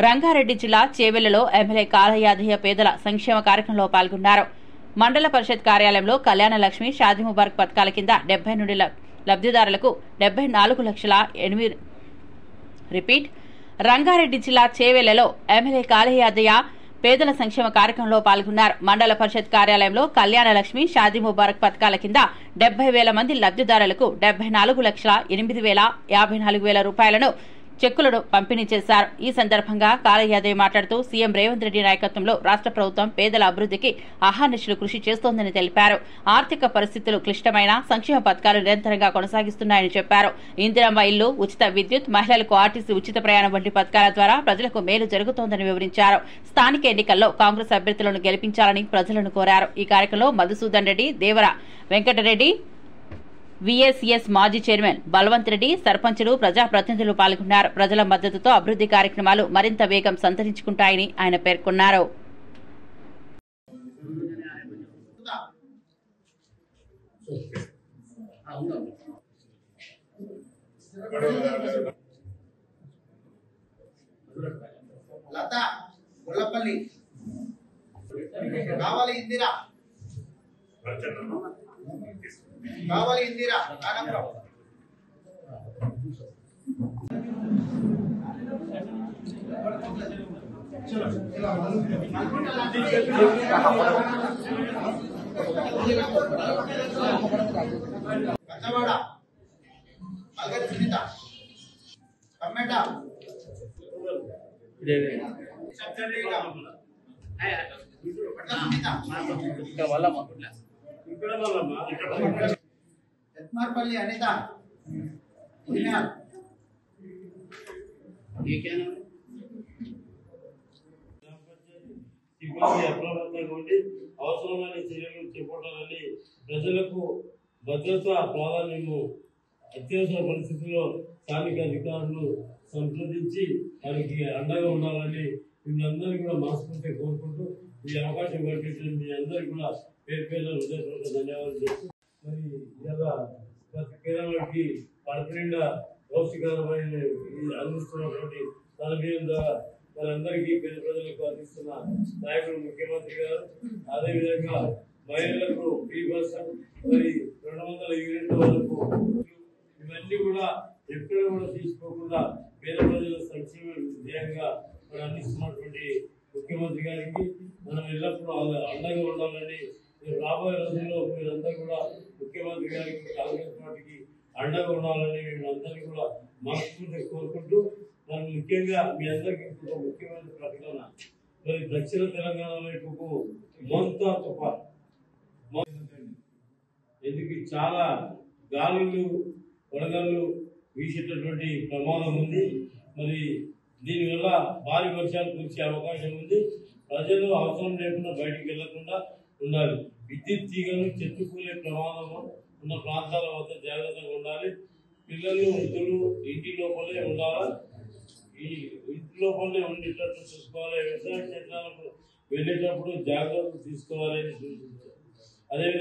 రంగారెడ్డి జిల్లా చేవెళ్లలో ఎమ్మెల్యే కాలయాదయ్య పేదల సంక్షేమ కార్యక్రమంలో పాల్గొన్నారు. మండల పరిషత్ కార్యాలయంలో కళ్యాణ లక్ష్మి, షాదీ ముబారక్ పథకాల కింద 70 నుండి లబ్దిదారులకు 74,08,000 రిపీట్. రంగారెడ్డి జిల్లా చేవెళ్లలో ఎమ్మెల్యే కాలయాదయ్య పేదల సంక్షేమ కార్యక్రమంలో పాల్గొన్నారు. మండల పరిషత్ కార్యాలయంలో కళ్యాణ లక్ష్మి, షాదీ ముబారక్ పథకాల కింద 70,000 మంది లబ్దిదారులకు 74,08,054 రూపాయలను చెక్కులను పంపిణీ చేశారు. ఈ సందర్భంగా కాలయాదయ్య మాట్లాడుతూ సీఎం రేవంత్ రెడ్డి నాయకత్వంలో రాష్ట్ర ప్రభుత్వం పేదల అభివృద్ధికి అహర్నిశలు కృషి చేస్తోందని తెలిపారు. ఆర్థిక పరిస్థితులు క్లిష్టమైన సంక్షేమ పథకాలు నిరంతరంగా కొనసాగిస్తున్నాయని చెప్పారు. ఇందిరమ్మ ఇల్లు, ఉచిత విద్యుత్, మహిళలకు ఆర్టీసీ ఉచిత ప్రయాణం వంటి పథకాల ద్వారా ప్రజలకు మేలు జరుగుతోందని వివరించారు. స్థానిక ఎన్నికల్లో కాంగ్రెస్ అభ్యర్థులను గెలిపించాలని ప్రజలను కోరారు. ఈ కార్యక్రమంలో మధుసూదన్ రెడ్డి, దేవర వెంకటరెడ్డి, విఎస్ఎస్ మాజీ చైర్మన్ బల్వంత్ రెడ్డి, సర్పంచులు, ప్రజాప్రతినిధులు పాల్గొన్నారు. ప్రజల మద్దతుతో అభివృద్ది కార్యక్రమాలు మరింత వేగం సంతరించుకుంటాయని ఆయన పేర్కొన్నారు. కావాలి ఇందిరా కచ్చవాడ మల్గర్ సునీత టమాటా ఎత్మార్పల్లి అనిత అవసరమైన చర్యలు చేపట్టాలని, ప్రజలకు భద్రత ప్రాధాన్యము, అత్యవసర పరిస్థితుల్లో స్థానిక అధికారులు సంప్రదించి వారికి అండగా ఉండాలని వీళ్ళందరినీ కూడా మనస్ఫూర్తిగా కోరుకుంటూ ఈ అవకాశం కల్పించిన మీ అందరికీ కూడా పేరు పేరు హృదయపూర్వక ధన్యవాదాలు చేస్తూ, మరి ఇలా ప్రతి పేదలకి కడుపు నిండా పౌష్టికరమైన అందిస్తున్నటువంటి తన మీద వాళ్ళందరికీ పేద ప్రజలకు అందిస్తున్న నాయకుడు ముఖ్యమంత్రి గారు. అదేవిధంగా మహిళలకు ఫ్రీ బస్, మరి 200 యూనిట్ల వరకు, ఇవన్నీ కూడా ఎక్కడ కూడా తీసుకోకుండా పేద ప్రజల సంక్షేమ ధ్యేయంగా మనం అందిస్తున్నటువంటి ముఖ్యమంత్రి గారికి మనం ఎల్లప్పుడూ అండగా ఉండాలని, రాబోయే రోజుల్లో మీరందరూ కూడా ముఖ్యమంత్రి గారికి, కాంగ్రెస్ పార్టీకి అండగా ఉండాలని మేమందరినీ కూడా మనస్ఫూర్తిగా కోరుకుంటూ, మనం ముఖ్యంగా మీ అందరికీ ఇంకొక ముఖ్యమైన ప్రకటన, మరి దక్షిణ తెలంగాణ వైపుకు మోంతా తుఫాన్, ఎందుకు చాలా గాలులు, వడగళ్ళు వీసేటటువంటి ప్రమాదం ఉంది. మరి దీనివల్ల భారీ వర్షాలు కురిసే అవకాశం ఉంది. ప్రజలు అవసరం లేకుండా బయటికి వెళ్లకుండా ఉండాలి. విద్యుత్ తీగలు, చెట్టు కూలే ప్రమాదం ఉన్న ప్రాంతాల వద్ద జాగ్రత్తగా ఉండాలి. పిల్లలు, వృద్ధులు ఇంటి లోపలే ఉండాలా, ఈ ఇంటి లోపలే ఉండేటట్టు చూసుకోవాలి. వ్యవసాయ క్షేత్రాలకు వెళ్ళేటప్పుడు జాగ్రత్తలు తీసుకోవాలని సూచించారు. అదేవిధంగా